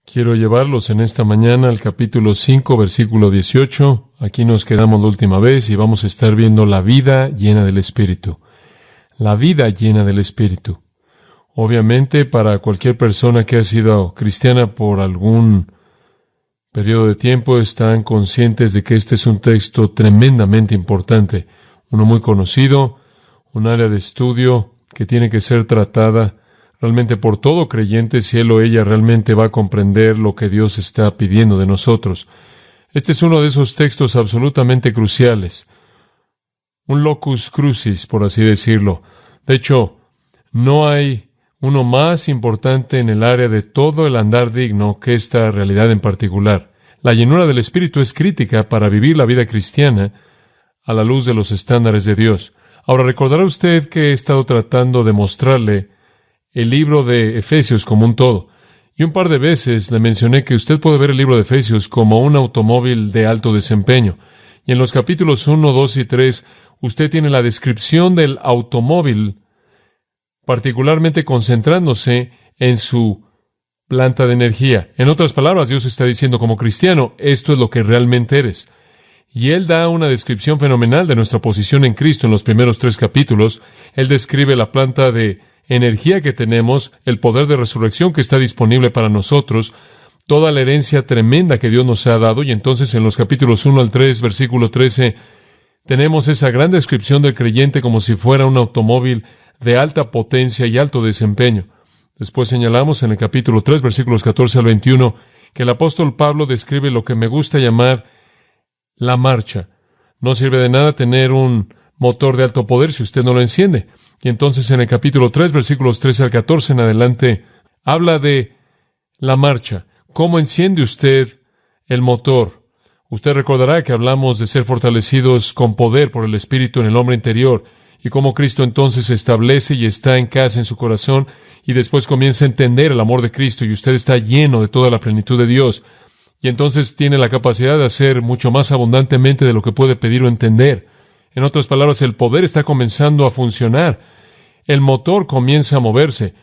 Quiero llevarlos en esta mañana al capítulo 5, versículo 18. Aquí nos quedamos la última vez y vamos a estar viendo la vida llena del Espíritu. La vida llena del Espíritu. Obviamente, para cualquier persona que ha sido cristiana por algún periodo de tiempo, están conscientes de que este es un texto tremendamente importante. Uno muy conocido, un área de estudio que tiene que ser tratada realmente por todo creyente si él o ella realmente va a comprender lo que Dios está pidiendo de nosotros. Este es uno de esos textos absolutamente cruciales. Un locus crucis, por así decirlo. De hecho, no hay uno más importante en el área de todo el andar digno que esta realidad en particular. La llenura del Espíritu es crítica para vivir la vida cristiana a la luz de los estándares de Dios. Ahora, recordará usted que he estado tratando de mostrarle el libro de Efesios como un todo. Y un par de veces le mencioné que usted puede ver el libro de Efesios como un automóvil de alto desempeño. Y en los capítulos 1, 2 y 3, usted tiene la descripción del automóvil, particularmente concentrándose en su planta de energía. En otras palabras, Dios está diciendo como cristiano, esto es lo que realmente eres. Y Él da una descripción fenomenal de nuestra posición en Cristo en los primeros 3 capítulos. Él describe la planta de energía que tenemos, el poder de resurrección que está disponible para nosotros, toda la herencia tremenda que Dios nos ha dado. Y entonces en los capítulos 1 al 3, versículo 13, tenemos esa gran descripción del creyente como si fuera un automóvil de alta potencia y alto desempeño. Después señalamos en el capítulo 3, versículos 14 al 21, que el apóstol Pablo describe lo que me gusta llamar la marcha. No sirve de nada tener un motor de alto poder si usted no lo enciende. Y entonces en el capítulo 3, versículos 13 al 14 en adelante, habla de la marcha. ¿Cómo enciende usted el motor? Usted recordará que hablamos de ser fortalecidos con poder por el Espíritu en el hombre interior, y cómo Cristo entonces se establece y está en casa en su corazón, y después comienza a entender el amor de Cristo, y usted está lleno de toda la plenitud de Dios. Y entonces tiene la capacidad de hacer mucho más abundantemente de lo que puede pedir o entender. En otras palabras, el poder está comenzando a funcionar. El motor comienza a moverse.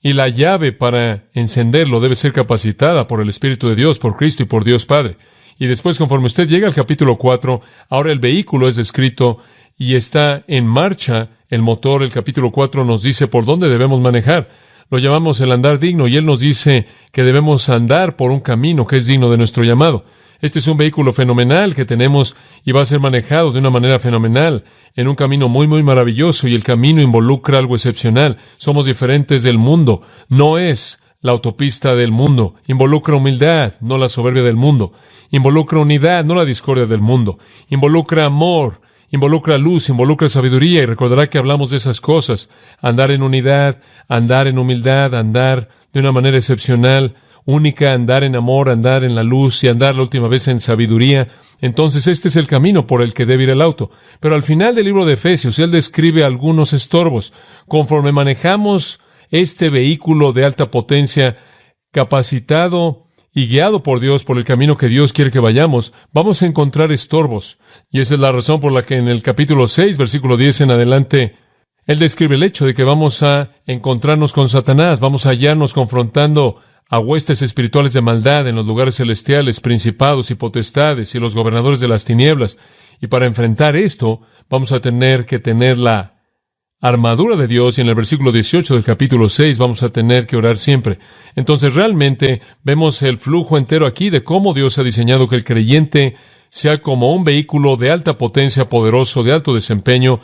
Y la llave para encenderlo debe ser capacitada por el Espíritu de Dios, por Cristo y por Dios Padre. Y después, conforme usted llega al capítulo 4, ahora el vehículo es descrito y está en marcha. El motor, el capítulo 4, nos dice por dónde debemos manejar. Lo llamamos el andar digno, y Él nos dice que debemos andar por un camino que es digno de nuestro llamado. Este es un vehículo fenomenal que tenemos y va a ser manejado de una manera fenomenal, en un camino muy, muy maravilloso, y el camino involucra algo excepcional. Somos diferentes del mundo. No es la autopista del mundo. Involucra humildad, no la soberbia del mundo. Involucra unidad, no la discordia del mundo. Involucra amor, involucra luz, involucra sabiduría, y recordará que hablamos de esas cosas. Andar en unidad, andar en humildad, andar de una manera excepcional, única, andar en amor, andar en la luz y andar la última vez en sabiduría. Entonces este es el camino por el que debe ir el auto. Pero al final del libro de Efesios, él describe algunos estorbos. Conforme manejamos este vehículo de alta potencia, capacitado y guiado por Dios por el camino que Dios quiere que vayamos, vamos a encontrar estorbos. Y esa es la razón por la que en el capítulo 6, versículo 10 en adelante, él describe el hecho de que vamos a encontrarnos con Satanás, vamos a hallarnos confrontando a huestes espirituales de maldad en los lugares celestiales, principados y potestades y los gobernadores de las tinieblas. Y para enfrentar esto, vamos a tener que tener la armadura de Dios, y en el versículo 18 del capítulo 6 vamos a tener que orar siempre. Entonces realmente vemos el flujo entero aquí de cómo Dios ha diseñado que el creyente sea como un vehículo de alta potencia, poderoso, de alto desempeño.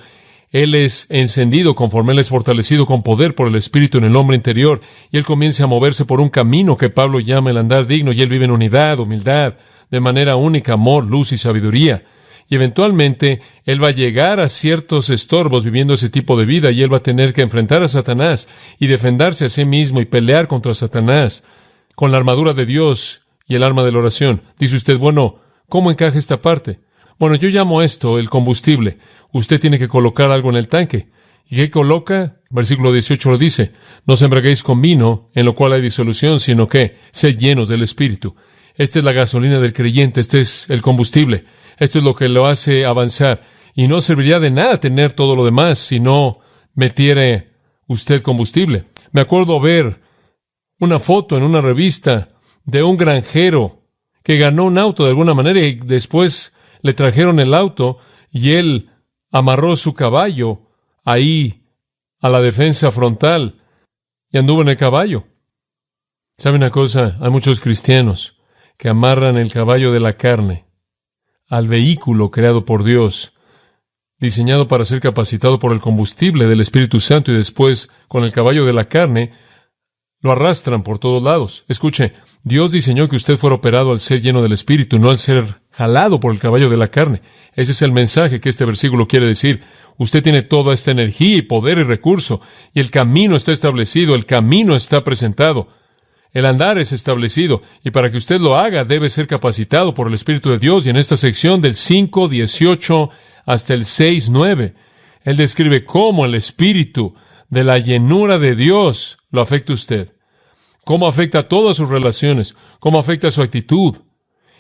Él es encendido conforme Él es fortalecido con poder por el Espíritu en el hombre interior, y Él comienza a moverse por un camino que Pablo llama el andar digno, y Él vive en unidad, humildad, de manera única, amor, luz y sabiduría. Y eventualmente Él va a llegar a ciertos estorbos viviendo ese tipo de vida, y Él va a tener que enfrentar a Satanás y defenderse a sí mismo y pelear contra Satanás con la armadura de Dios y el arma de la oración. Dice usted, bueno, ¿cómo encaja esta parte? Bueno, yo llamo esto el combustible. Usted tiene que colocar algo en el tanque. ¿Y qué coloca? Versículo 18 lo dice: no os embriaguéis con vino, en lo cual hay disolución, sino que sed llenos del Espíritu. Esta es la gasolina del creyente, este es el combustible. Esto es lo que lo hace avanzar. Y no serviría de nada tener todo lo demás si no metiere usted combustible. Me acuerdo ver una foto en una revista de un granjero que ganó un auto de alguna manera y después le trajeron el auto y él amarró su caballo ahí a la defensa frontal y anduvo en el caballo. ¿Sabe una cosa? Hay muchos cristianos que amarran el caballo de la carne al vehículo creado por Dios, diseñado para ser capacitado por el combustible del Espíritu Santo, y después, con el caballo de la carne, lo arrastran por todos lados. Escuche, Dios diseñó que usted fuera operado al ser lleno del Espíritu, no al ser jalado por el caballo de la carne. Ese es el mensaje que este versículo quiere decir. Usted tiene toda esta energía y poder y recurso, y el camino está establecido, el camino está presentado. El andar es establecido, y para que usted lo haga, debe ser capacitado por el Espíritu de Dios. Y en esta sección del 5:18 hasta el 6:9, Él describe cómo el Espíritu de la llenura de Dios lo afecta a usted, cómo afecta a todas sus relaciones, cómo afecta a su actitud.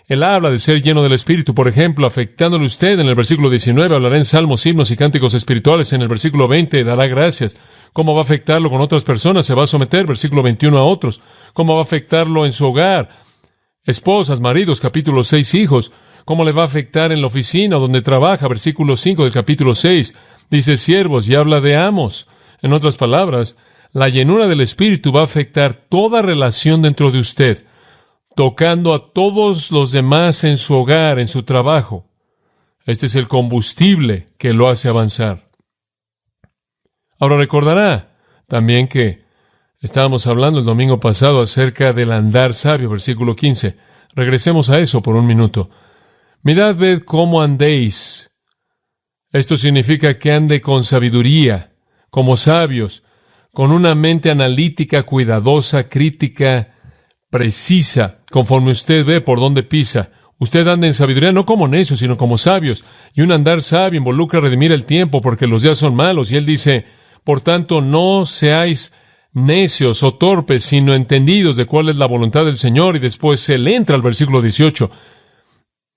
Él habla de ser lleno del Espíritu, por ejemplo, afectándole a usted. En el versículo 19 hablará en salmos, himnos y cánticos espirituales. En el versículo 20 dará gracias. ¿Cómo va a afectarlo con otras personas? Se va a someter, versículo 21, a otros. ¿Cómo va a afectarlo en su hogar? Esposas, maridos, capítulo 6, hijos. ¿Cómo le va a afectar en la oficina donde trabaja? Versículo 5 del capítulo 6. Dice siervos y habla de amos. En otras palabras, la llenura del Espíritu va a afectar toda relación dentro de usted, tocando a todos los demás en su hogar, en su trabajo. Este es el combustible que lo hace avanzar. Ahora recordará también que estábamos hablando el domingo pasado acerca del andar sabio, versículo 15. Regresemos a eso por un minuto. Mirad, ved cómo andéis. Esto significa que ande con sabiduría, como sabios, con una mente analítica, cuidadosa, crítica, precisa, conforme usted ve por dónde pisa. Usted anda en sabiduría no como necios, sino como sabios. Y un andar sabio involucra redimir el tiempo, porque los días son malos. Y Él dice, por tanto, no seáis necios o torpes, sino entendidos de cuál es la voluntad del Señor. Y después Él entra al versículo 18.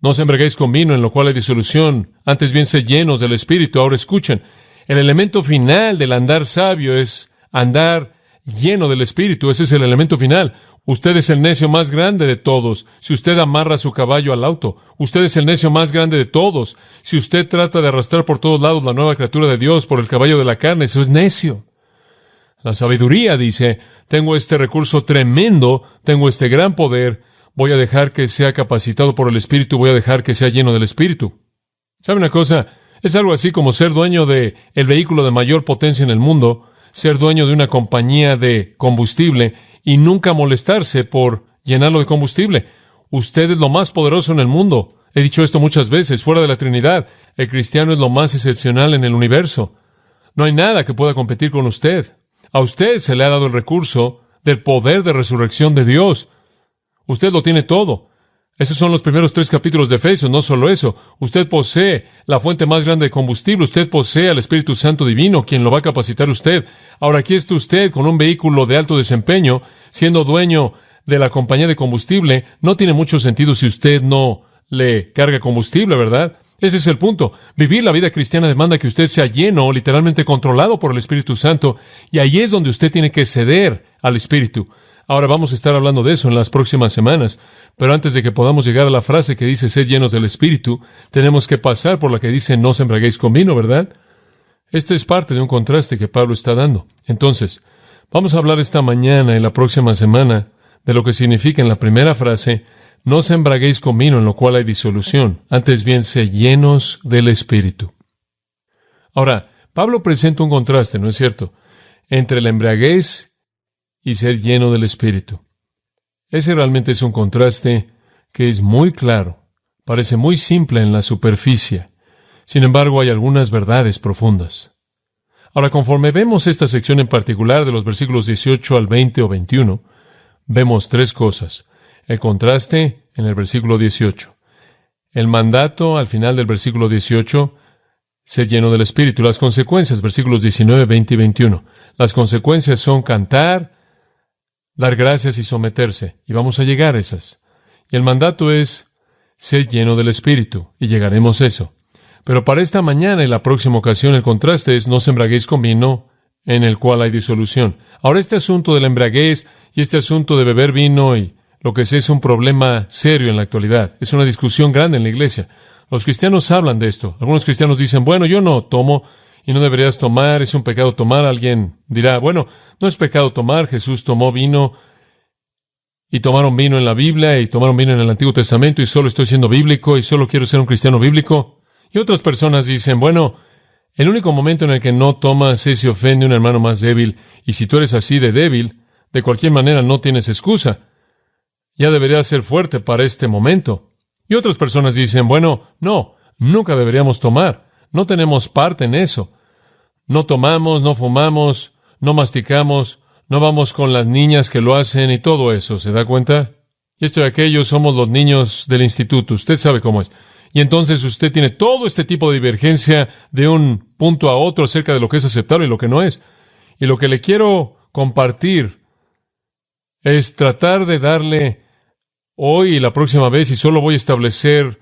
No os embriaguéis con vino, en lo cual hay disolución. Antes bien, sed llenos del Espíritu. Ahora escuchen, el elemento final del andar sabio es andar lleno del Espíritu. Ese es el elemento final. Usted es el necio más grande de todos si usted amarra su caballo al auto. Usted es el necio más grande de todos si usted trata de arrastrar por todos lados la nueva criatura de Dios por el caballo de la carne. Eso es necio. La sabiduría dice, tengo este recurso tremendo, tengo este gran poder, voy a dejar que sea capacitado por el Espíritu, voy a dejar que sea lleno del Espíritu. ¿Sabe una cosa? Es algo así como ser dueño de el vehículo de mayor potencia en el mundo, ser dueño de una compañía de combustible y nunca molestarse por llenarlo de combustible. Usted es lo más poderoso en el mundo. He dicho esto muchas veces, fuera de la Trinidad. El cristiano es lo más excepcional en el universo. No hay nada que pueda competir con usted. A usted se le ha dado el recurso del poder de resurrección de Dios. Usted lo tiene todo. Esos son los primeros 3 capítulos de Efesios. No solo eso, usted posee la fuente más grande de combustible, usted posee al Espíritu Santo Divino, quien lo va a capacitar usted. Ahora aquí está usted con un vehículo de alto desempeño, siendo dueño de la compañía de combustible. No tiene mucho sentido si usted no le carga combustible, ¿verdad? Ese es el punto. Vivir la vida cristiana demanda que usted sea lleno, literalmente controlado por el Espíritu Santo, y ahí es donde usted tiene que ceder al Espíritu. Ahora vamos a estar hablando de eso en las próximas semanas, pero antes de que podamos llegar a la frase que dice sed llenos del Espíritu, tenemos que pasar por la que dice no os embriaguéis con vino, ¿verdad? Este es parte de un contraste que Pablo está dando. Entonces, vamos a hablar esta mañana y la próxima semana de lo que significa en la primera frase no os embriaguéis con vino, en lo cual hay disolución, antes bien sed llenos del Espíritu. Ahora, Pablo presenta un contraste, ¿no es cierto?, entre la embriaguez y ser lleno del Espíritu. Ese realmente es un contraste que es muy claro, parece muy simple en la superficie. Sin embargo, hay algunas verdades profundas. Ahora, conforme vemos esta sección en particular de los versículos 18 al 20 o 21, vemos 3 cosas. El contraste en el versículo 18. El mandato al final del versículo 18, sed lleno del Espíritu. Las consecuencias, versículos 19, 20 y 21. Las consecuencias son cantar, dar gracias y someterse. Y vamos a llegar a esas. Y el mandato es, sed lleno del Espíritu. Y llegaremos a eso. Pero para esta mañana y la próxima ocasión, el contraste es, no os embriaguéis con vino, en el cual hay disolución. Ahora, este asunto de la embriaguez y este asunto de beber vino y lo que es un problema serio en la actualidad. Es una discusión grande en la iglesia. Los cristianos hablan de esto. Algunos cristianos dicen, bueno, yo no tomo y no deberías tomar, es un pecado tomar. Alguien dirá, bueno, no es pecado tomar, Jesús tomó vino y tomaron vino en la Biblia y tomaron vino en el Antiguo Testamento y solo estoy siendo bíblico y solo quiero ser un cristiano bíblico. Y otras personas dicen, bueno, el único momento en el que no tomas es si ofende a un hermano más débil, y si tú eres así de débil, de cualquier manera no tienes excusa. Ya deberías ser fuerte para este momento. Y otras personas dicen, bueno, no, nunca deberíamos tomar. No tenemos parte en eso. No tomamos, no fumamos, no masticamos, no vamos con las niñas que lo hacen y todo eso. ¿Se da cuenta? Y esto y aquello somos los niños del instituto. Usted sabe cómo es. Y entonces usted tiene todo este tipo de divergencia de un punto a otro acerca de lo que es aceptable y lo que no es. Y lo que le quiero compartir es tratar de darle hoy y la próxima vez, y solo voy a establecer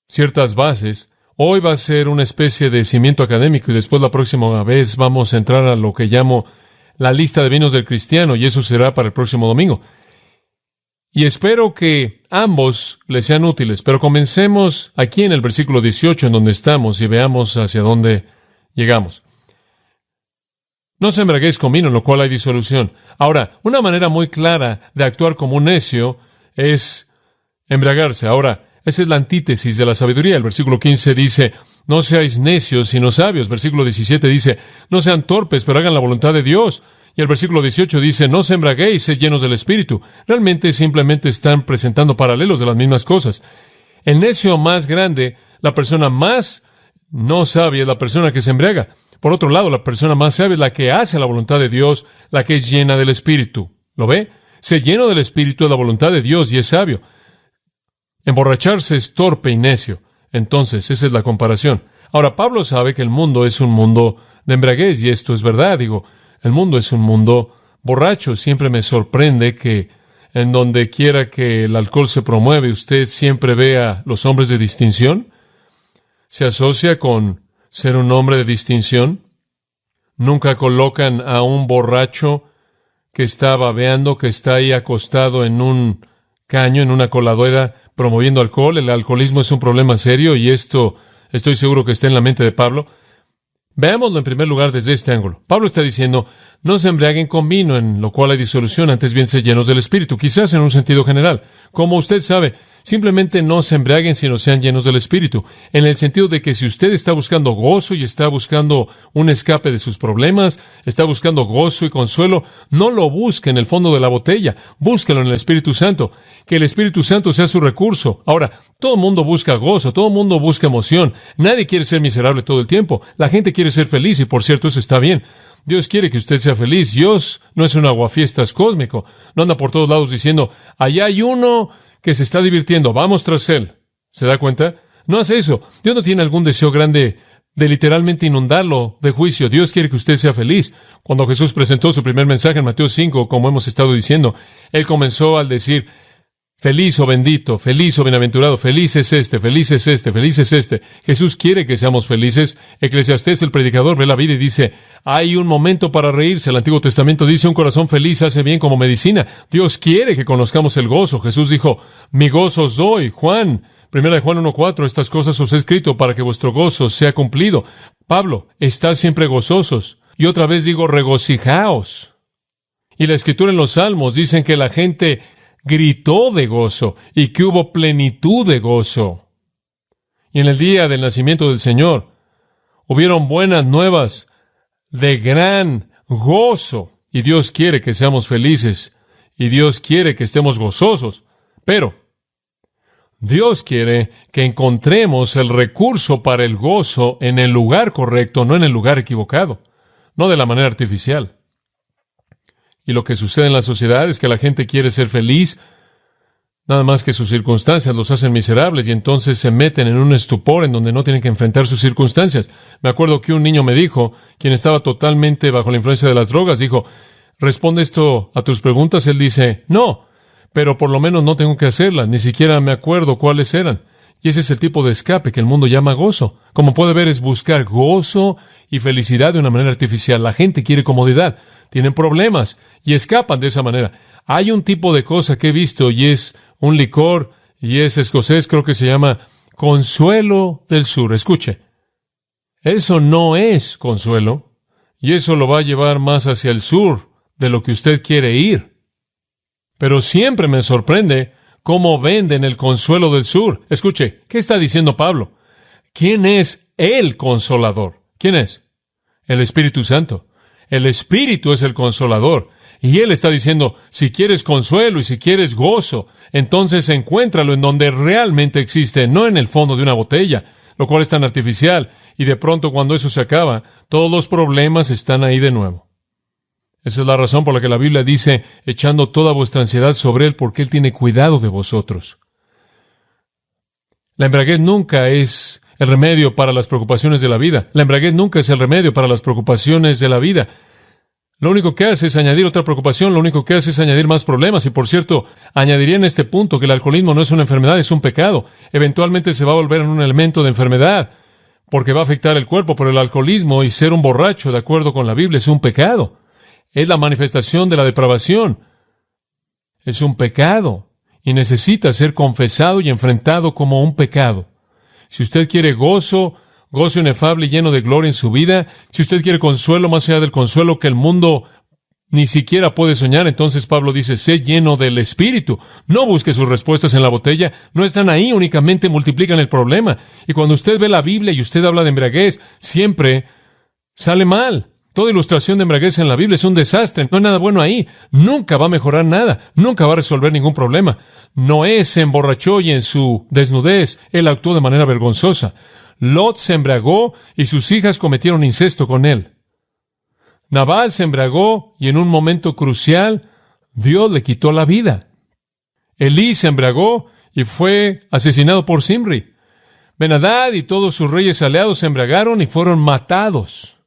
ciertas bases. Hoy va a ser una especie de cimiento académico y después la próxima vez vamos a entrar a lo que llamo la lista de vinos del cristiano, y eso será para el próximo domingo. Y espero que ambos les sean útiles, pero comencemos aquí en el versículo 18 en donde estamos y veamos hacia dónde llegamos. No se embriaguéis con vino, en lo cual hay disolución. Ahora, una manera muy clara de actuar como un necio es embriagarse. Ahora, esa es la antítesis de la sabiduría. El versículo 15 dice, no seáis necios, sino sabios. Versículo 17 dice, no sean torpes, pero hagan la voluntad de Dios. Y el versículo 18 dice, no se embriaguéis, sed llenos del Espíritu. Realmente simplemente están presentando paralelos de las mismas cosas. El necio más grande, la persona más no sabia, es la persona que se embriaga. Por otro lado, la persona más sabia es la que hace la voluntad de Dios, la que es llena del Espíritu. ¿Lo ve? Ser lleno del Espíritu es la voluntad de Dios y es sabio. Emborracharse es torpe y necio. Entonces, esa es la comparación. Ahora, Pablo sabe que el mundo es un mundo de embriaguez, y esto es verdad. El mundo es un mundo borracho. Siempre me sorprende que en donde quiera que el alcohol se promueve, usted siempre ve a los hombres de distinción. Se asocia con ser un hombre de distinción. Nunca colocan a un borracho que está babeando, que está ahí acostado en un caño, en una coladera, promoviendo alcohol. El alcoholismo es un problema serio, y esto estoy seguro que está en la mente de Pablo. Veámoslo en primer lugar desde este ángulo. Pablo está diciendo, no se embriaguen con vino, en lo cual hay disolución, antes bien sed llenos del Espíritu, quizás en un sentido general. Como usted sabe, simplemente no se embriaguen, sino sean llenos del Espíritu, en el sentido de que si usted está buscando gozo y está buscando un escape de sus problemas, está buscando gozo y consuelo, no lo busque en el fondo de la botella, búsquelo en el Espíritu Santo, que el Espíritu Santo sea su recurso. Ahora, todo el mundo busca gozo, todo el mundo busca emoción, nadie quiere ser miserable todo el tiempo, la gente quiere ser feliz, y por cierto, eso está bien. Dios quiere que usted sea feliz. Dios no es un aguafiestas cósmico, no anda por todos lados diciendo, allá hay uno que se está divirtiendo, vamos tras él. ¿Se da cuenta? No hace eso. Dios no tiene algún deseo grande de literalmente inundarlo de juicio. Dios quiere que usted sea feliz. Cuando Jesús presentó su primer mensaje en Mateo 5, como hemos estado diciendo, Él comenzó al decir, feliz o bendito, feliz o bienaventurado, feliz es este, feliz es este, feliz es este. Jesús quiere que seamos felices. Eclesiastés, el predicador, ve la vida y dice, hay un momento para reírse. El Antiguo Testamento dice, un corazón feliz hace bien como medicina. Dios quiere que conozcamos el gozo. Jesús dijo, mi gozo os doy. Primera de Juan 1:4, estas cosas os he escrito para que vuestro gozo sea cumplido. Pablo, estad siempre gozosos. Y otra vez digo, regocijaos. Y la Escritura en los Salmos dicen que la gente gritó de gozo y que hubo plenitud de gozo. Y en el día del nacimiento del Señor hubieron buenas nuevas de gran gozo. Y Dios quiere que seamos felices y Dios quiere que estemos gozosos. Pero Dios quiere que encontremos el recurso para el gozo en el lugar correcto, no en el lugar equivocado, no de la manera artificial. Y lo que sucede en la sociedad es que la gente quiere ser feliz, nada más que sus circunstancias los hacen miserables, y entonces se meten en un estupor en donde no tienen que enfrentar sus circunstancias. Me acuerdo que un niño me dijo, quien estaba totalmente bajo la influencia de las drogas, dijo, ¿responde esto a tus preguntas? Él dice, no, pero por lo menos no tengo que hacerlas, ni siquiera me acuerdo cuáles eran. Y ese es el tipo de escape que el mundo llama gozo. Como puede ver, es buscar gozo y felicidad de una manera artificial. La gente quiere comodidad, tienen problemas y escapan de esa manera. Hay un tipo de cosa que he visto y es un licor y es escocés, creo que se llama Consuelo del Sur. Escuche, eso no es consuelo y eso lo va a llevar más hacia el sur de lo que usted quiere ir. Pero siempre me sorprende cómo venden el Consuelo del Sur. Escuche, ¿qué está diciendo Pablo? ¿Quién es el Consolador? ¿Quién es? El Espíritu Santo. El Espíritu es el Consolador. Y Él está diciendo, si quieres consuelo y si quieres gozo, entonces encuéntralo en donde realmente existe, no en el fondo de una botella, lo cual es tan artificial. Y de pronto, cuando eso se acaba, todos los problemas están ahí de nuevo. Esa es la razón por la que la Biblia dice, echando toda vuestra ansiedad sobre Él, porque Él tiene cuidado de vosotros. La embriaguez nunca es el remedio para las preocupaciones de la vida. La embriaguez nunca es el remedio para las preocupaciones de la vida. Lo único que hace es añadir otra preocupación, lo único que hace es añadir más problemas. Y por cierto, añadiría en este punto que el alcoholismo no es una enfermedad, es un pecado. Eventualmente se va a volver en un elemento de enfermedad, porque va a afectar el cuerpo, pero el alcoholismo y ser un borracho, de acuerdo con la Biblia, es un pecado. Es la manifestación de la depravación. Es un pecado y necesita ser confesado y enfrentado como un pecado. Si usted quiere gozo inefable y lleno de gloria en su vida, si usted quiere consuelo más allá del consuelo que el mundo ni siquiera puede soñar, entonces Pablo dice, sé lleno del Espíritu. No busque sus respuestas en la botella, no están ahí, únicamente multiplican el problema. Y cuando usted ve la Biblia y usted habla de embriaguez, siempre sale mal. Toda ilustración de embriaguez en la Biblia es un desastre. No hay nada bueno ahí. Nunca va a mejorar nada. Nunca va a resolver ningún problema. Noé se emborrachó y en su desnudez él actuó de manera vergonzosa. Lot se embriagó y sus hijas cometieron incesto con él. Nabal se embriagó y en un momento crucial Dios le quitó la vida. Elí se embriagó y fue asesinado por Zimri. Ben-Hadad y todos sus reyes aliados se embriagaron y fueron matados.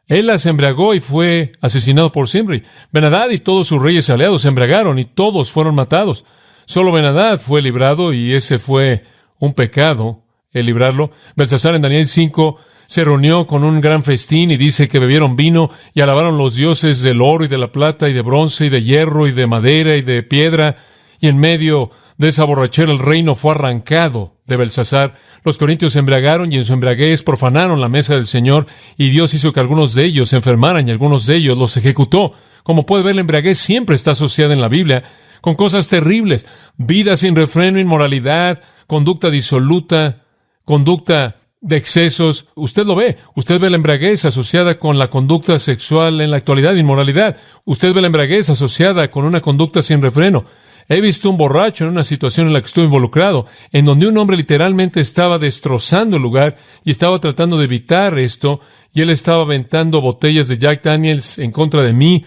Ela se embriagó y fue asesinado por Zimri. Ben-Hadad y todos sus reyes aliados se embriagaron y todos fueron matados. Solo Ben-Hadad fue librado y ese fue un pecado, el librarlo. Belsasar en Daniel 5 se reunió con un gran festín y dice que bebieron vino y alabaron los dioses del oro y de la plata y de bronce y de hierro y de madera y de piedra. Y en medio de esa borrachera el reino fue arrancado de Belsasar. Los corintios se embriagaron y en su embriaguez profanaron la mesa del Señor y Dios hizo que algunos de ellos se enfermaran y algunos de ellos los ejecutó. Como puede ver, la embriaguez siempre está asociada en la Biblia con cosas terribles. Vida sin refreno, inmoralidad, conducta disoluta, conducta de excesos. Usted lo ve. Usted ve la embriaguez asociada con la conducta sexual en la actualidad, inmoralidad. Usted ve la embriaguez asociada con una conducta sin refreno. He visto un borracho en una situación en la que estuve involucrado, en donde un hombre literalmente estaba destrozando el lugar y estaba tratando de evitar esto, y él estaba aventando botellas de Jack Daniels en contra de mí,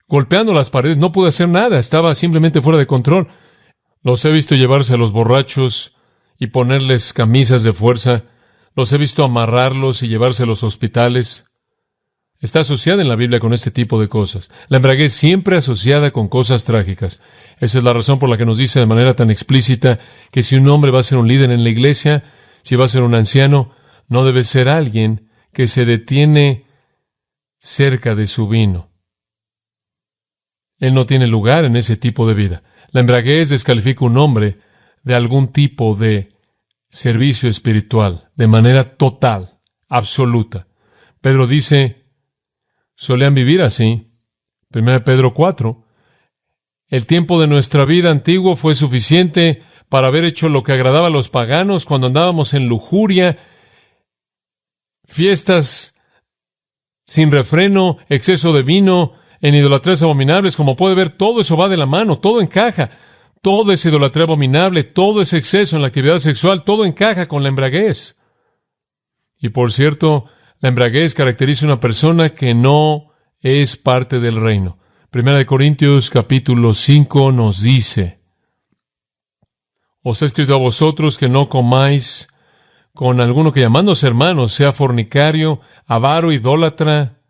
golpeando las paredes. No pude hacer nada, estaba simplemente fuera de control. Los he visto llevarse a los borrachos y ponerles camisas de fuerza. Los he visto amarrarlos y llevarse a los hospitales. Está asociada en la Biblia con este tipo de cosas. La embriaguez siempre asociada con cosas trágicas. Esa es la razón por la que nos dice de manera tan explícita que si un hombre va a ser un líder en la iglesia, si va a ser un anciano, no debe ser alguien que se detiene cerca de su vino. Él no tiene lugar en ese tipo de vida. La embriaguez descalifica a un hombre de algún tipo de servicio espiritual, de manera total, absoluta. Pedro dice, solían vivir así. 1 Pedro 4. El tiempo de nuestra vida antiguo fue suficiente para haber hecho lo que agradaba a los paganos cuando andábamos en lujuria, fiestas sin refreno, exceso de vino, en idolatrías abominables. Como puede ver, todo eso va de la mano, todo encaja. Todo es idolatría abominable, todo es exceso en la actividad sexual, todo encaja con la embriaguez. Y por cierto, la embriaguez caracteriza a una persona que no es parte del reino. 1 Corintios capítulo 5 nos dice, os he escrito a vosotros que no comáis con alguno que llamándose hermano sea fornicario, avaro, idólatra,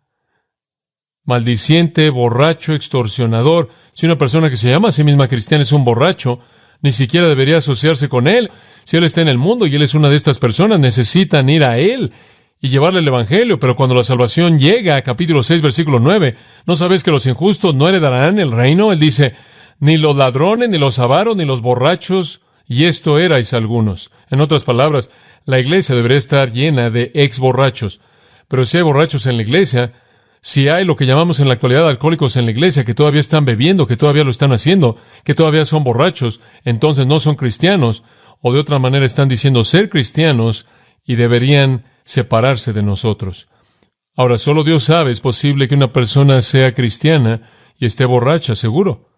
maldiciente, borracho, extorsionador. Si una persona que se llama a sí misma cristiana es un borracho, ni siquiera debería asociarse con él. Si él está en el mundo y él es una de estas personas, necesitan ir a él y llevarle el Evangelio, pero cuando la salvación llega, capítulo 6, versículo 9, ¿no sabes que los injustos no heredarán el reino? Él dice, ni los ladrones, ni los avaros, ni los borrachos, y esto erais algunos. En otras palabras, la iglesia debería estar llena de ex borrachos. Pero si hay borrachos en la iglesia, si hay lo que llamamos en la actualidad alcohólicos en la iglesia, que todavía están bebiendo, que todavía lo están haciendo, que todavía son borrachos, entonces no son cristianos, o de otra manera están diciendo ser cristianos y deberían separarse de nosotros. Ahora, solo Dios sabe, es posible que una persona sea cristiana y esté borracha, seguro.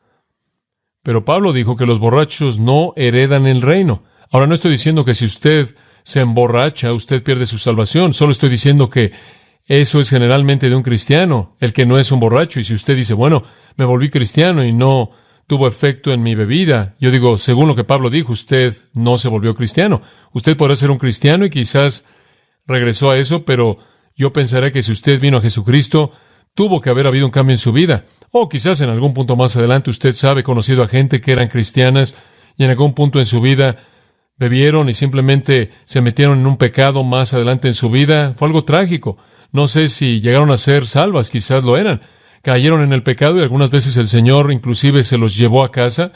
Pero Pablo dijo que los borrachos no heredan el reino. Ahora, no estoy diciendo que si usted se emborracha, usted pierde su salvación. Solo estoy diciendo que eso es generalmente de un cristiano, el que no es un borracho. Y si usted dice, bueno, me volví cristiano y no tuvo efecto en mi bebida, yo digo, según lo que Pablo dijo, usted no se volvió cristiano. Usted podrá ser un cristiano y quizás regresó a eso, pero yo pensaré que si usted vino a Jesucristo, tuvo que haber habido un cambio en su vida. O quizás en algún punto más adelante usted sabe, conocido a gente que eran cristianas y en algún punto en su vida bebieron y simplemente se metieron en un pecado más adelante en su vida. Fue algo trágico. No sé si llegaron a ser salvas, quizás lo eran. Cayeron en el pecado y algunas veces el Señor inclusive se los llevó a casa.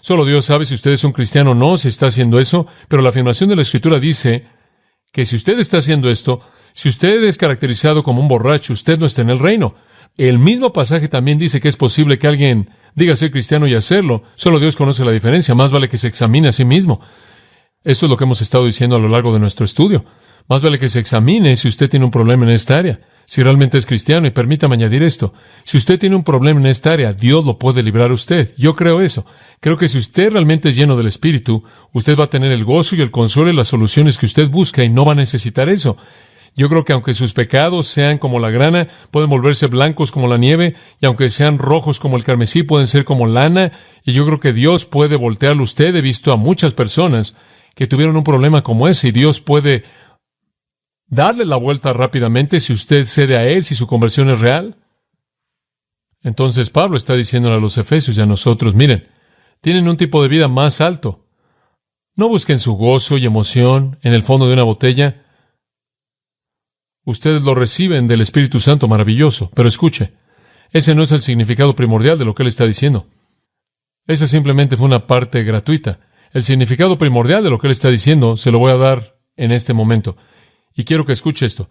Solo Dios sabe si usted es un cristiano o no, si está haciendo eso, pero la afirmación de la Escritura dice que si usted está haciendo esto, si usted es caracterizado como un borracho, usted no está en el reino. El mismo pasaje también dice que es posible que alguien diga ser cristiano y hacerlo. Solo Dios conoce la diferencia. Más vale que se examine a sí mismo. Esto es lo que hemos estado diciendo a lo largo de nuestro estudio. Más vale que se examine si usted tiene un problema en esta área, si realmente es cristiano. Y permítame añadir esto. Si usted tiene un problema en esta área, Dios lo puede librar a usted. Yo creo eso. Creo que si usted realmente es lleno del Espíritu, usted va a tener el gozo y el consuelo y las soluciones que usted busca y no va a necesitar eso. Yo creo que aunque sus pecados sean como la grana, pueden volverse blancos como la nieve, y aunque sean rojos como el carmesí, pueden ser como lana, y yo creo que Dios puede voltearlo a usted. He visto a muchas personas que tuvieron un problema como ese, y Dios puede darle la vuelta rápidamente si usted cede a Él, si su conversión es real. Entonces Pablo está diciéndole a los efesios y a nosotros, miren, tienen un tipo de vida más alto. No busquen su gozo y emoción en el fondo de una botella. Ustedes lo reciben del Espíritu Santo maravilloso, pero escuche, ese no es el significado primordial de lo que él está diciendo. Esa simplemente fue una parte gratuita. El significado primordial de lo que él está diciendo se lo voy a dar en este momento. Y quiero que escuche esto.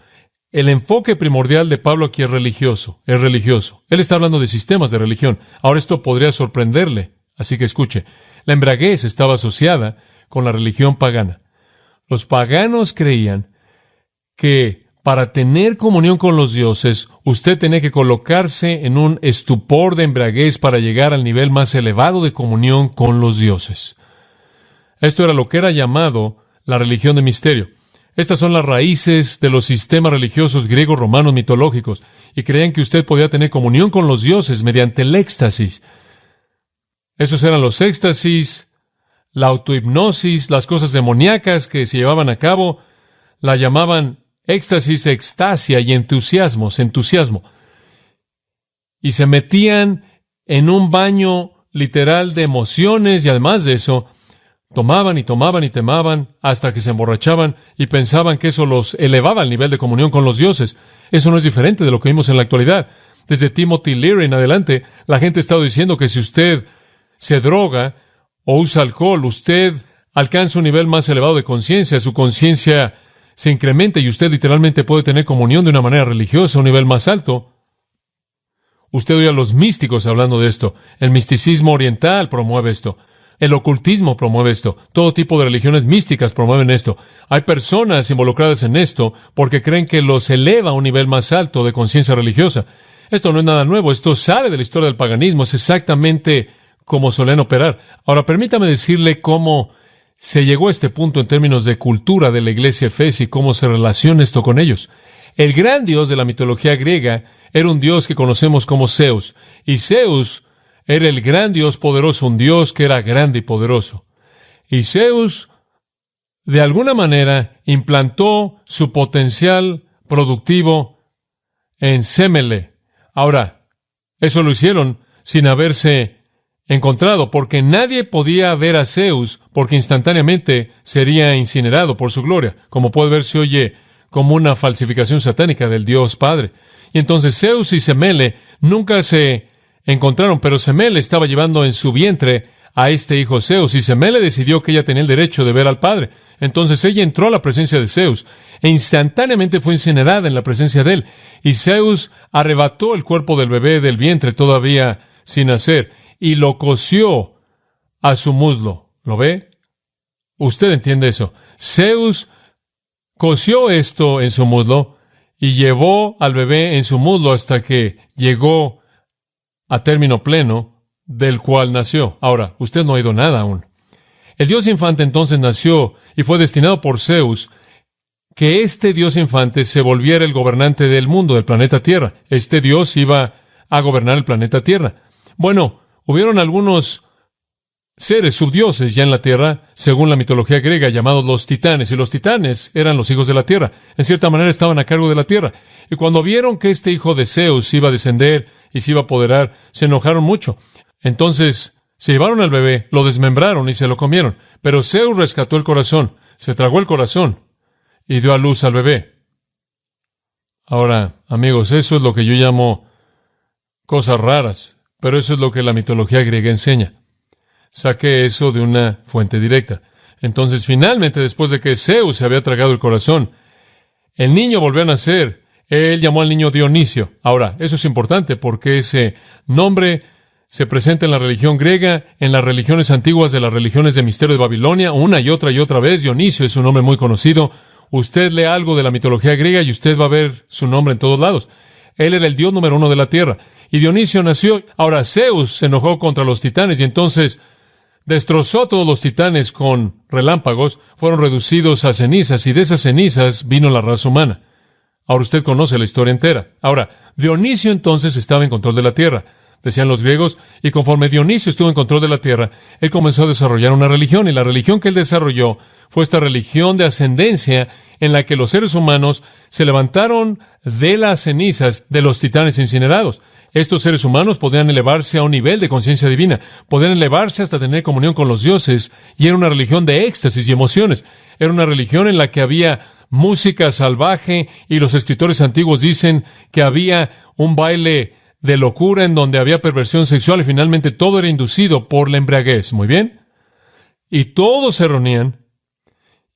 El enfoque primordial de Pablo aquí es religioso. Es religioso. Él está hablando de sistemas de religión. Ahora esto podría sorprenderle. Así que escuche. La embriaguez estaba asociada con la religión pagana. Los paganos creían que para tener comunión con los dioses, usted tenía que colocarse en un estupor de embriaguez para llegar al nivel más elevado de comunión con los dioses. Esto era lo que era llamado la religión de misterio. Estas son las raíces de los sistemas religiosos griegos, romanos, mitológicos, y creían que usted podía tener comunión con los dioses mediante el éxtasis. Esos eran los éxtasis, la autohipnosis, las cosas demoníacas que se llevaban a cabo, la llamaban éxtasis, extasia y entusiasmo. Y se metían en un baño literal de emociones y además de eso, tomaban y tomaban hasta que se emborrachaban y pensaban que eso los elevaba al nivel de comunión con los dioses. Eso no es diferente de lo que vimos en la actualidad. Desde Timothy Leary en adelante, la gente ha estado diciendo que si usted se droga o usa alcohol, usted alcanza un nivel más elevado de conciencia, su conciencia se incrementa y usted literalmente puede tener comunión de una manera religiosa a un nivel más alto. Usted oye a los místicos hablando de esto. El misticismo oriental promueve esto. El ocultismo promueve esto. Todo tipo de religiones místicas promueven esto. Hay personas involucradas en esto porque creen que los eleva a un nivel más alto de conciencia religiosa. Esto no es nada nuevo. Esto sale de la historia del paganismo. Es exactamente como solían operar. Ahora, permítame decirle cómo se llegó a este punto en términos de cultura de la iglesia efesia y cómo se relaciona esto con ellos. El gran dios de la mitología griega era un dios que conocemos como Zeus. Y Zeus era el gran dios poderoso, un dios que era grande y poderoso. Y Zeus, de alguna manera, implantó su potencial productivo en Semele. Ahora, eso lo hicieron sin haberse encontrado, porque nadie podía ver a Zeus, porque instantáneamente sería incinerado por su gloria. Como puede ver, se oye como una falsificación satánica del Dios Padre. Y entonces Zeus y Semele nunca se encontraron, pero Semele estaba llevando en su vientre a este hijo Zeus, y Semele decidió que ella tenía el derecho de ver al padre. Entonces ella entró a la presencia de Zeus, e instantáneamente fue incinerada en la presencia de él. Y Zeus arrebató el cuerpo del bebé del vientre todavía sin nacer, y lo cosió a su muslo. ¿Lo ve? Usted entiende eso. Zeus cosió esto en su muslo y llevó al bebé en su muslo hasta que llegó a término pleno, del cual nació. Ahora, usted no ha oído nada aún. El Dios infante entonces nació y fue destinado por Zeus que este Dios infante se volviera el gobernante del mundo, del planeta Tierra. Este Dios iba a gobernar el planeta Tierra. Bueno, hubieron algunos seres subdioses ya en la Tierra, según la mitología griega, llamados los titanes, y los titanes eran los hijos de la Tierra. En cierta manera estaban a cargo de la Tierra. Y cuando vieron que este hijo de Zeus iba a descender y se iba a apoderar, se enojaron mucho. Entonces se llevaron al bebé, lo desmembraron y se lo comieron. Pero Zeus rescató el corazón, se tragó el corazón y dio a luz al bebé. Ahora, amigos, eso es lo que yo llamo cosas raras, pero eso es lo que la mitología griega enseña. Saqué eso de una fuente directa. Entonces, finalmente, después de que Zeus se había tragado el corazón, el niño volvió a nacer. Él llamó al niño Dionisio. Ahora, eso es importante porque ese nombre se presenta en la religión griega, en las religiones antiguas de las religiones de misterio de Babilonia, una y otra vez. Dionisio es un nombre muy conocido. Usted lee algo de la mitología griega y usted va a ver su nombre en todos lados. Él era el dios número 1 de la tierra. Y Dionisio nació. Ahora, Zeus se enojó contra los titanes y entonces destrozó a todos los titanes con relámpagos. Fueron reducidos a cenizas y de esas cenizas vino la raza humana. Ahora usted conoce la historia entera. Ahora, Dionisio entonces estaba en control de la tierra, decían los griegos, y conforme Dionisio estuvo en control de la tierra, él comenzó a desarrollar una religión, y la religión que él desarrolló fue esta religión de ascendencia en la que los seres humanos se levantaron de las cenizas de los titanes incinerados. Estos seres humanos podían elevarse a un nivel de conciencia divina, podían elevarse hasta tener comunión con los dioses, y era una religión de éxtasis y emociones. Era una religión en la que había música salvaje, y los escritores antiguos dicen que había un baile de locura en donde había perversión sexual, y finalmente todo era inducido por la embriaguez. Muy bien. Y todos se reunían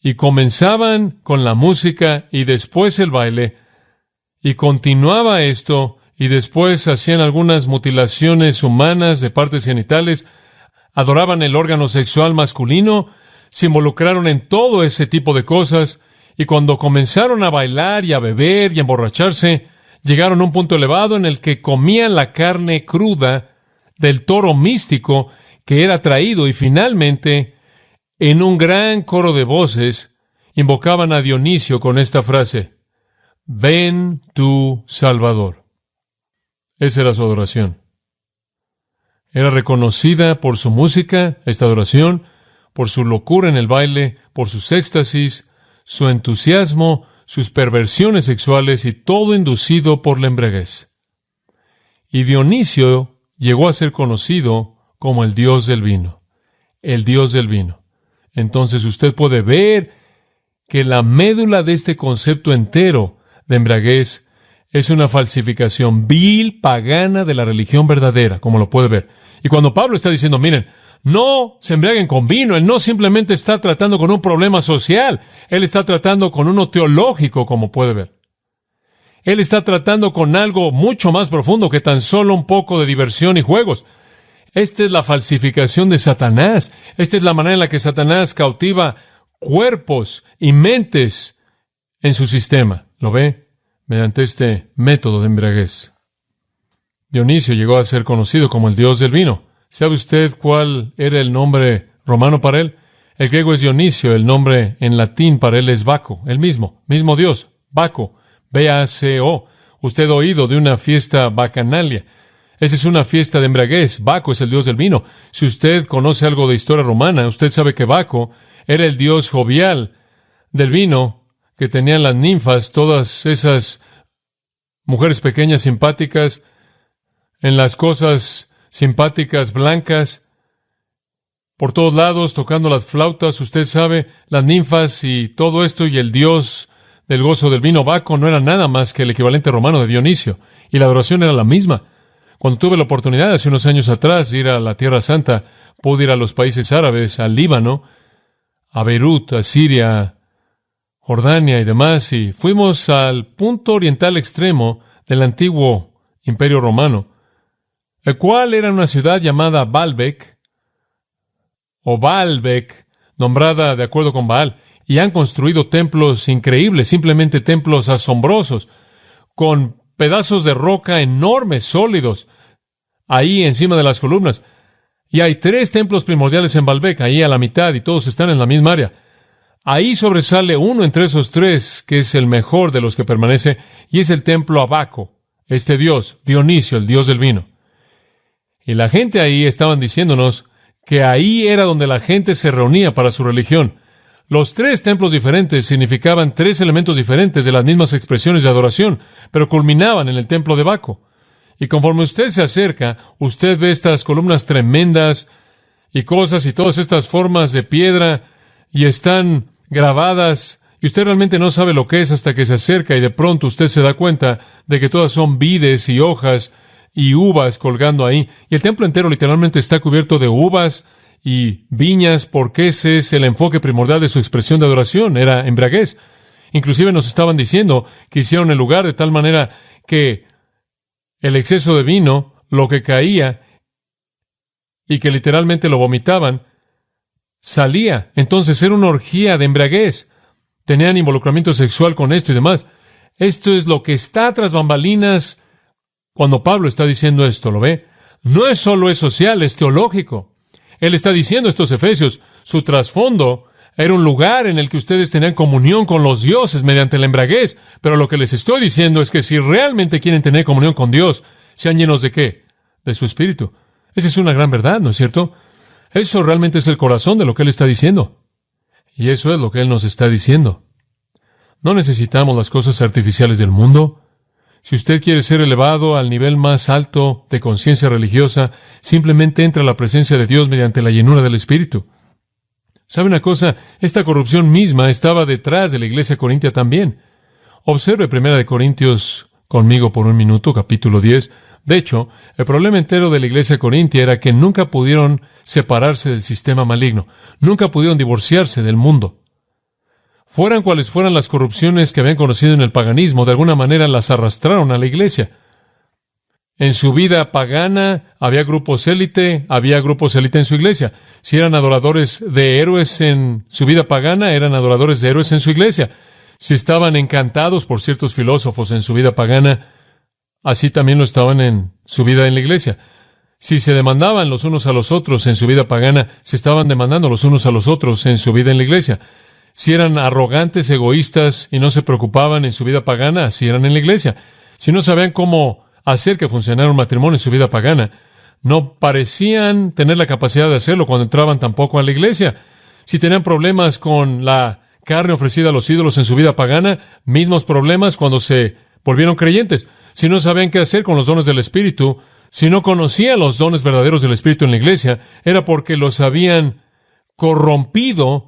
y comenzaban con la música y después el baile, y continuaba esto, y después hacían algunas mutilaciones humanas de partes genitales, adoraban el órgano sexual masculino, se involucraron en todo ese tipo de cosas, y cuando comenzaron a bailar y a beber y a emborracharse, llegaron a un punto elevado en el que comían la carne cruda del toro místico que era traído, y finalmente, en un gran coro de voces, invocaban a Dionisio con esta frase: «Ven tu Salvador». Esa era su adoración. Era reconocida por su música, esta adoración, por su locura en el baile, por sus éxtasis, su entusiasmo, sus perversiones sexuales, y todo inducido por la embriaguez. Y Dionisio llegó a ser conocido como el dios del vino. El dios del vino. Entonces usted puede ver que la médula de este concepto entero de embriaguez es una falsificación vil, pagana de la religión verdadera, como lo puede ver. Y cuando Pablo está diciendo, miren, no se embriaguen con vino, él no simplemente está tratando con un problema social, él está tratando con uno teológico, como puede ver. Él está tratando con algo mucho más profundo que tan solo un poco de diversión y juegos. Esta es la falsificación de Satanás. Esta es la manera en la que Satanás cautiva cuerpos y mentes en su sistema. ¿Lo ve? Mediante este método de embriaguez. Dionisio llegó a ser conocido como el dios del vino. ¿Sabe usted cuál era el nombre romano para él? El griego es Dionisio, el nombre en latín para él es Baco, el mismo Dios, Baco, B-A-C-O. Usted ha oído de una fiesta bacanalia. Esa es una fiesta de embriaguez. Baco es el dios del vino. Si usted conoce algo de historia romana, usted sabe que Baco era el dios jovial del vino, que tenían las ninfas, todas esas mujeres pequeñas simpáticas, en las cosas simpáticas, blancas, por todos lados, tocando las flautas, usted sabe, las ninfas y todo esto, y el dios del gozo del vino. Baco no era nada más que el equivalente romano de Dionisio, y la adoración era la misma. Cuando tuve la oportunidad hace unos años atrás de ir a la Tierra Santa, pude ir a los países árabes, al Líbano, a Beirut, a Siria, Jordania y demás, y fuimos al punto oriental extremo del antiguo Imperio Romano, el cual era una ciudad llamada Baalbek, o Baalbek, nombrada de acuerdo con Baal, y han construido templos increíbles, simplemente templos asombrosos, con pedazos de roca enormes, sólidos, ahí encima de las columnas. Y hay 3 templos primordiales en Baalbek, ahí a la mitad, y todos están en la misma área. Ahí sobresale uno entre esos 3, que es el mejor de los que permanece, y es el templo a Baco, este dios, Dionisio, el dios del vino. Y la gente ahí estaban diciéndonos que ahí era donde la gente se reunía para su religión. Los 3 templos diferentes significaban 3 elementos diferentes de las mismas expresiones de adoración, pero culminaban en el templo de Baco. Y conforme usted se acerca, usted ve estas columnas tremendas y cosas y todas estas formas de piedra, y están grabadas, y usted realmente no sabe lo que es hasta que se acerca, y de pronto usted se da cuenta de que todas son vides y hojas y uvas colgando ahí. Y el templo entero literalmente está cubierto de uvas y viñas, porque ese es el enfoque primordial de su expresión de adoración, era embriaguez. Inclusive nos estaban diciendo que hicieron el lugar de tal manera que el exceso de vino, lo que caía, y que literalmente lo vomitaban, salía. Entonces era una orgía de embriaguez. Tenían involucramiento sexual con esto y demás. Esto es lo que está tras bambalinas cuando Pablo está diciendo esto, ¿lo ve? No es solo es social, es teológico. Él está diciendo a estos efesios, su trasfondo era un lugar en el que ustedes tenían comunión con los dioses mediante la embriaguez, pero lo que les estoy diciendo es que si realmente quieren tener comunión con Dios, sean llenos ¿de qué? De su Espíritu. Esa es una gran verdad, ¿no es cierto? Eso realmente es el corazón de lo que Él está diciendo. Y eso es lo que Él nos está diciendo. No necesitamos las cosas artificiales del mundo. Si usted quiere ser elevado al nivel más alto de conciencia religiosa, simplemente entra a la presencia de Dios mediante la llenura del Espíritu. ¿Sabe una cosa? Esta corrupción misma estaba detrás de la iglesia corintia también. Observe 1 Corintios conmigo por un minuto, capítulo 10. De hecho, el problema entero de la iglesia corintia era que nunca pudieron separarse del sistema maligno. Nunca pudieron divorciarse del mundo. Fueran cuales fueran las corrupciones que habían conocido en el paganismo, de alguna manera las arrastraron a la iglesia. En su vida pagana había grupos élite en su iglesia. Si eran adoradores de héroes en su vida pagana, eran adoradores de héroes en su iglesia. Si estaban encantados por ciertos filósofos en su vida pagana, así también lo estaban en su vida en la iglesia. Si se demandaban los unos a los otros en su vida pagana, se estaban demandando los unos a los otros en su vida en la iglesia. Si eran arrogantes, egoístas y no se preocupaban en su vida pagana, así eran en la iglesia. Si no sabían cómo hacer que funcionara un matrimonio en su vida pagana, no parecían tener la capacidad de hacerlo cuando entraban tampoco a la iglesia. Si tenían problemas con la carne ofrecida a los ídolos en su vida pagana, mismos problemas cuando se volvieron creyentes. Si no sabían qué hacer con los dones del Espíritu, si no conocían los dones verdaderos del Espíritu en la iglesia, era porque los habían corrompido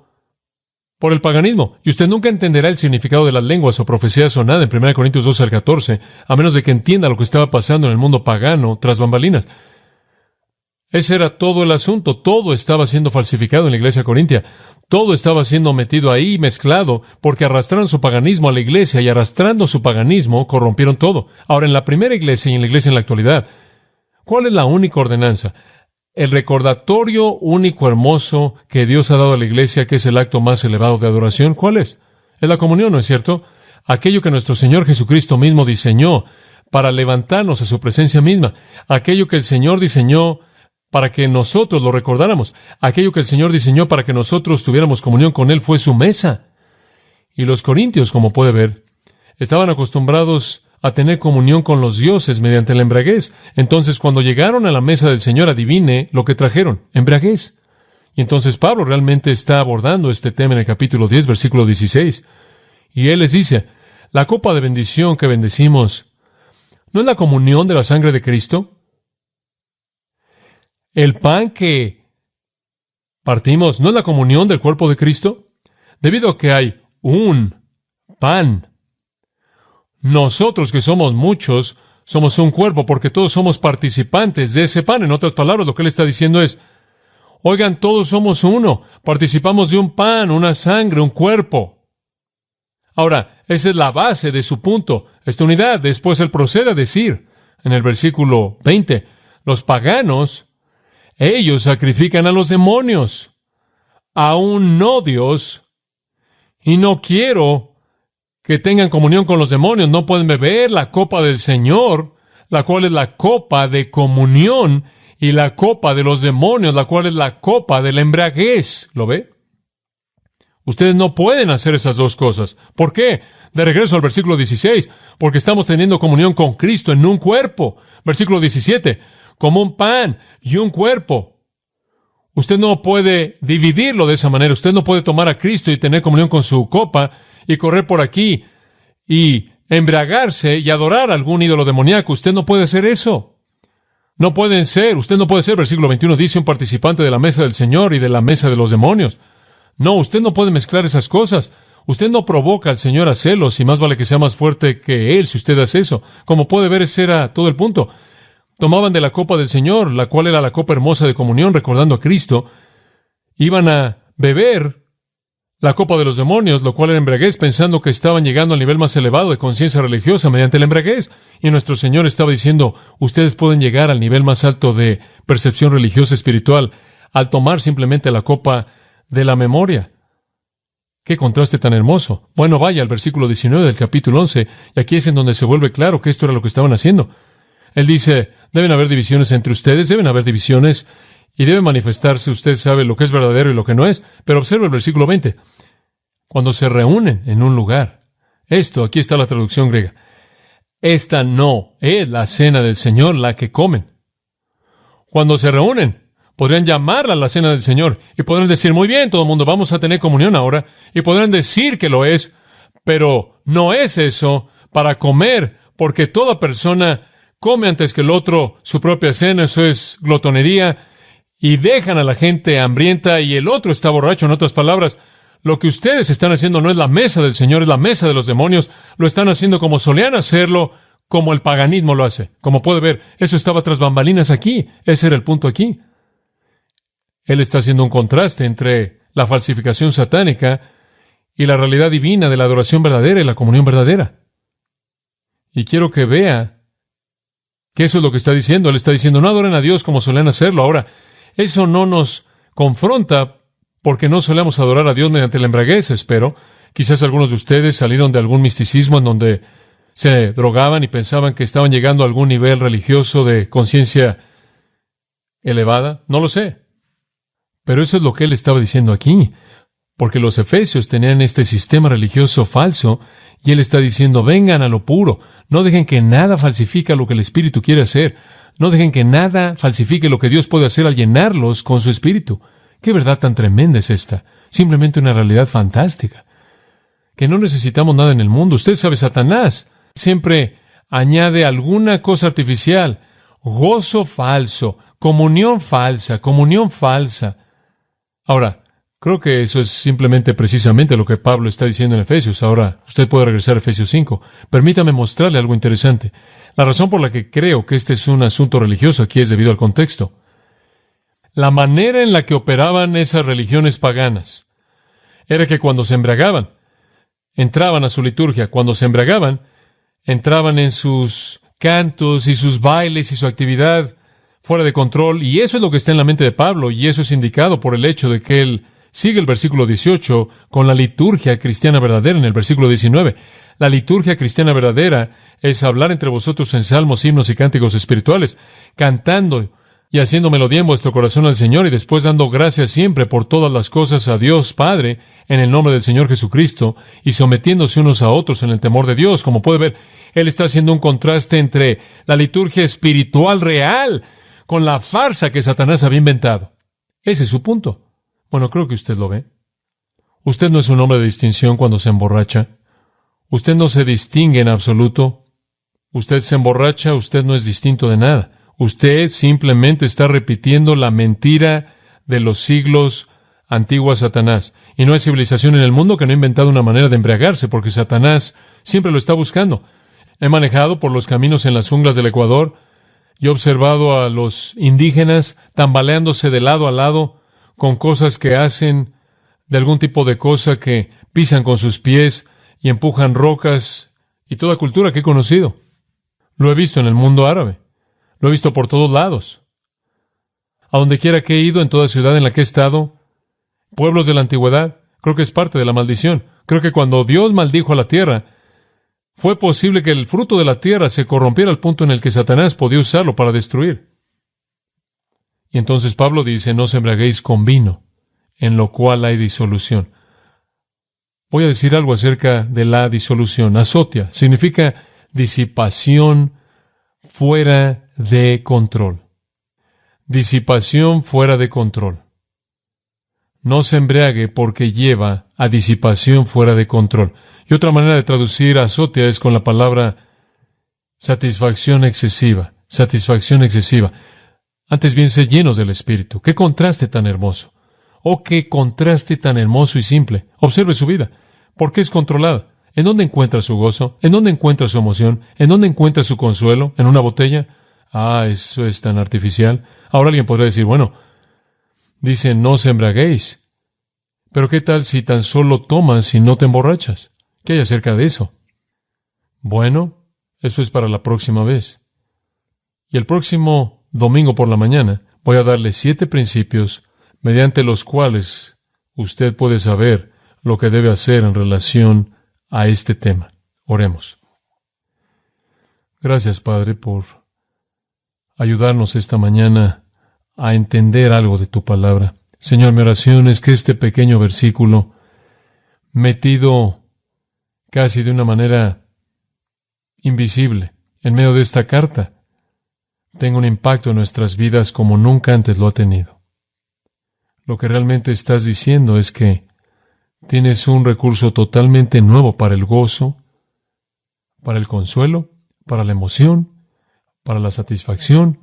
por el paganismo. Y usted nunca entenderá el significado de las lenguas o profecías o nada en 1 Corintios 12 al 14, a menos de que entienda lo que estaba pasando en el mundo pagano tras bambalinas. Ese era todo el asunto. Todo estaba siendo falsificado en la iglesia corintia. Todo estaba siendo metido ahí, mezclado, porque arrastraron su paganismo a la iglesia y arrastrando su paganismo corrompieron todo. Ahora, en la primera iglesia y en la iglesia en la actualidad, ¿cuál es la única ordenanza? El recordatorio único hermoso que Dios ha dado a la iglesia, que es el acto más elevado de adoración, ¿cuál es? Es la comunión, ¿no es cierto? Aquello que nuestro Señor Jesucristo mismo diseñó para levantarnos a su presencia misma. Aquello que el Señor diseñó para que nosotros lo recordáramos. Aquello que el Señor diseñó para que nosotros tuviéramos comunión con Él fue su mesa. Y los corintios, como puede ver, estaban acostumbrados a tener comunión con los dioses mediante la embriaguez. Entonces, cuando llegaron a la mesa del Señor, adivine lo que trajeron: embriaguez. Y entonces Pablo realmente está abordando este tema en el capítulo 10, versículo 16. Y él les dice, la copa de bendición que bendecimos, ¿no es la comunión de la sangre de Cristo? El pan que partimos, ¿no es la comunión del cuerpo de Cristo? Debido a que hay un pan nosotros que somos muchos, somos un cuerpo, porque todos somos participantes de ese pan. En otras palabras, lo que él está diciendo es, oigan, todos somos uno, participamos de un pan, una sangre, un cuerpo. Ahora, esa es la base de su punto, esta unidad. Después él procede a decir, en el versículo 20, los paganos, ellos sacrifican a los demonios, aún no Dios, y no quiero que tengan comunión con los demonios. No pueden beber la copa del Señor, la cual es la copa de comunión, y la copa de los demonios, la cual es la copa de la embriaguez. ¿Lo ve? Ustedes no pueden hacer esas dos cosas. ¿Por qué? De regreso al versículo 16, porque estamos teniendo comunión con Cristo en un cuerpo. Versículo 17, como un pan y un cuerpo. Usted no puede dividirlo de esa manera. Usted no puede tomar a Cristo y tener comunión con su copa y correr por aquí y embriagarse y adorar a algún ídolo demoníaco. Usted no puede hacer eso. No pueden ser. Usted no puede ser, versículo 21 dice, un participante de la mesa del Señor y de la mesa de los demonios. No, usted no puede mezclar esas cosas. Usted no provoca al Señor a celos, y más vale que sea más fuerte que Él si usted hace eso. Como puede ver, ese era todo el punto. Tomaban de la copa del Señor, la cual era la copa hermosa de comunión, recordando a Cristo. Iban a beber la copa de los demonios, lo cual era embriaguez, pensando que estaban llegando al nivel más elevado de conciencia religiosa mediante la embriaguez. Y nuestro Señor estaba diciendo, ustedes pueden llegar al nivel más alto de percepción religiosa espiritual al tomar simplemente la copa de la memoria. ¡Qué contraste tan hermoso! Bueno, vaya al versículo 19 del capítulo 11, y aquí es en donde se vuelve claro que esto era lo que estaban haciendo. Él dice, deben haber divisiones entre ustedes, deben haber divisiones, y debe manifestarse, usted sabe lo que es verdadero y lo que no es. Pero observa el versículo 20. Cuando se reúnen en un lugar. Esto, aquí está la traducción griega. Esta no es la cena del Señor la que comen. Cuando se reúnen, podrían llamarla la cena del Señor, y podrán decir, muy bien, todo el mundo, vamos a tener comunión ahora, y podrán decir que lo es, pero no es eso para comer, porque toda persona come antes que el otro su propia cena. Eso es glotonería, y dejan a la gente hambrienta y el otro está borracho. En otras palabras, lo que ustedes están haciendo no es la mesa del Señor, es la mesa de los demonios. Lo están haciendo como solían hacerlo, como el paganismo lo hace. Como puede ver, eso estaba tras bambalinas aquí. Ese era el punto aquí. Él está haciendo un contraste entre la falsificación satánica y la realidad divina de la adoración verdadera y la comunión verdadera. Y quiero que vea que eso es lo que está diciendo. Él está diciendo, no adoren a Dios como solían hacerlo. Ahora, eso no nos confronta porque no solemos adorar a Dios mediante la embriaguez, espero. Quizás algunos de ustedes salieron de algún misticismo en donde se drogaban y pensaban que estaban llegando a algún nivel religioso de conciencia elevada. No lo sé. Pero eso es lo que él estaba diciendo aquí. Porque los efesios tenían este sistema religioso falso y él está diciendo, vengan a lo puro. No dejen que nada falsifique lo que el Espíritu quiere hacer. No dejen que nada falsifique lo que Dios puede hacer al llenarlos con su Espíritu. ¿Qué verdad tan tremenda es esta? Simplemente una realidad fantástica. Que no necesitamos nada en el mundo. Usted sabe, Satanás siempre añade alguna cosa artificial. Gozo falso, comunión falsa, comunión falsa. Ahora, creo que eso es simplemente precisamente lo que Pablo está diciendo en Efesios. Ahora, usted puede regresar a Efesios 5. Permítame mostrarle algo interesante. La razón por la que creo que este es un asunto religioso aquí es debido al contexto. La manera en la que operaban esas religiones paganas era que cuando se embriagaban, entraban a su liturgia. Cuando se embriagaban, entraban en sus cantos y sus bailes y su actividad fuera de control. Y eso es lo que está en la mente de Pablo, y eso es indicado por el hecho de que él sigue el versículo 18 con la liturgia cristiana verdadera en el versículo 19. La liturgia cristiana verdadera es hablar entre vosotros en salmos, himnos y cánticos espirituales, cantando y haciendo melodía en vuestro corazón al Señor, y después dando gracias siempre por todas las cosas a Dios Padre, en el nombre del Señor Jesucristo, y sometiéndose unos a otros en el temor de Dios. Como puede ver, él está haciendo un contraste entre la liturgia espiritual real con la farsa que Satanás había inventado. Ese es su punto. Bueno, creo que usted lo ve. Usted no es un hombre de distinción cuando se emborracha. Usted no se distingue en absoluto. Usted se emborracha, usted no es distinto de nada. Usted simplemente está repitiendo la mentira de los siglos antiguos a Satanás. Y no hay civilización en el mundo que no ha inventado una manera de embriagarse, porque Satanás siempre lo está buscando. He manejado por los caminos en las junglas del Ecuador y he observado a los indígenas tambaleándose de lado a lado con cosas que hacen, de algún tipo de cosa que pisan con sus pies y empujan rocas, y toda cultura que he conocido. Lo he visto en el mundo árabe. Lo he visto por todos lados. A donde quiera que he ido, en toda ciudad en la que he estado, pueblos de la antigüedad, creo que es parte de la maldición. Creo que cuando Dios maldijo a la tierra, fue posible que el fruto de la tierra se corrompiera al punto en el que Satanás podía usarlo para destruir. Y entonces Pablo dice, no os embriaguéis con vino, en lo cual hay disolución. Voy a decir algo acerca de la disolución. Azotia significa disipación fuera de control. Disipación fuera de control. No se embriague porque lleva a disipación fuera de control. Y otra manera de traducir azotia es con la palabra satisfacción excesiva. Satisfacción excesiva. Antes bien, sed llenos del Espíritu. ¡Qué contraste tan hermoso! ¡Oh, qué contraste tan hermoso y simple! Observe su vida. ¿Por qué es controlada? ¿En dónde encuentra su gozo? ¿En dónde encuentra su emoción? ¿En dónde encuentra su consuelo? ¿En una botella? Ah, eso es tan artificial. Ahora alguien podría decir, bueno, dice, no os embriaguéis. Pero ¿qué tal si tan solo tomas y no te emborrachas? ¿Qué hay acerca de eso? Bueno, eso es para la próxima vez. Y el próximo domingo por la mañana voy a darle 7 principios mediante los cuales usted puede saber lo que debe hacer en relación a este tema. Oremos. Gracias, Padre, por ayudarnos esta mañana a entender algo de tu palabra. Señor, mi oración es que este pequeño versículo, metido casi de una manera invisible en medio de esta carta, tenga un impacto en nuestras vidas como nunca antes lo ha tenido. Lo que realmente estás diciendo es que tienes un recurso totalmente nuevo para el gozo, para el consuelo, para la emoción, para la satisfacción,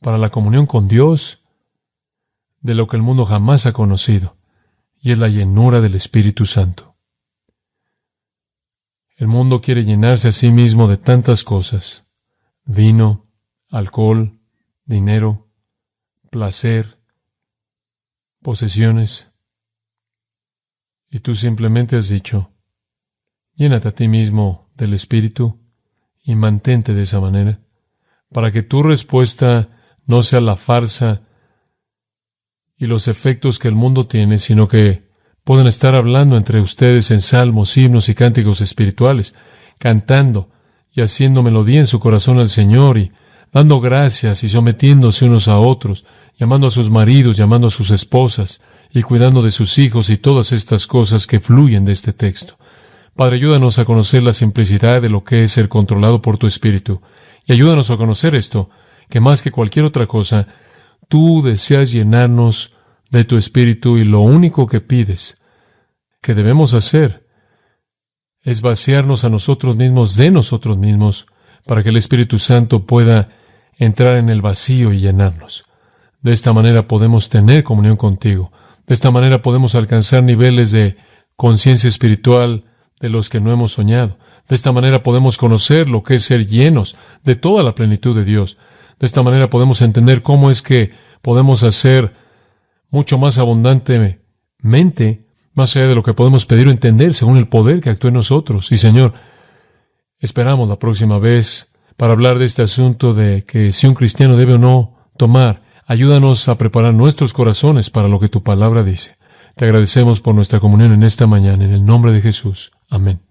para la comunión con Dios, de lo que el mundo jamás ha conocido, y es la llenura del Espíritu Santo. El mundo quiere llenarse a sí mismo de tantas cosas: vino, alcohol, dinero, placer, posesiones. Y tú simplemente has dicho, llénate a ti mismo del Espíritu y mantente de esa manera, para que tu respuesta no sea la farsa y los efectos que el mundo tiene, sino que puedan estar hablando entre ustedes en salmos, himnos y cánticos espirituales, cantando y haciendo melodía en su corazón al Señor y dando gracias y sometiéndose unos a otros, llamando a sus maridos, llamando a sus esposas y cuidando de sus hijos y todas estas cosas que fluyen de este texto. Padre, ayúdanos a conocer la simplicidad de lo que es ser controlado por tu Espíritu y ayúdanos a conocer esto, que más que cualquier otra cosa, tú deseas llenarnos de tu Espíritu y lo único que pides que debemos hacer es vaciarnos a nosotros mismos de nosotros mismos para que el Espíritu Santo pueda entrar en el vacío y llenarnos. De esta manera podemos tener comunión contigo. De esta manera podemos alcanzar niveles de conciencia espiritual de los que no hemos soñado. De esta manera podemos conocer lo que es ser llenos de toda la plenitud de Dios. De esta manera podemos entender cómo es que podemos hacer mucho más abundantemente, más allá de lo que podemos pedir o entender, según el poder que actúa en nosotros. Y Señor, esperamos la próxima vez para hablar de este asunto de que si un cristiano debe o no tomar. Ayúdanos a preparar nuestros corazones para lo que tu palabra dice. Te agradecemos por nuestra comunión en esta mañana, en el nombre de Jesús. Amén.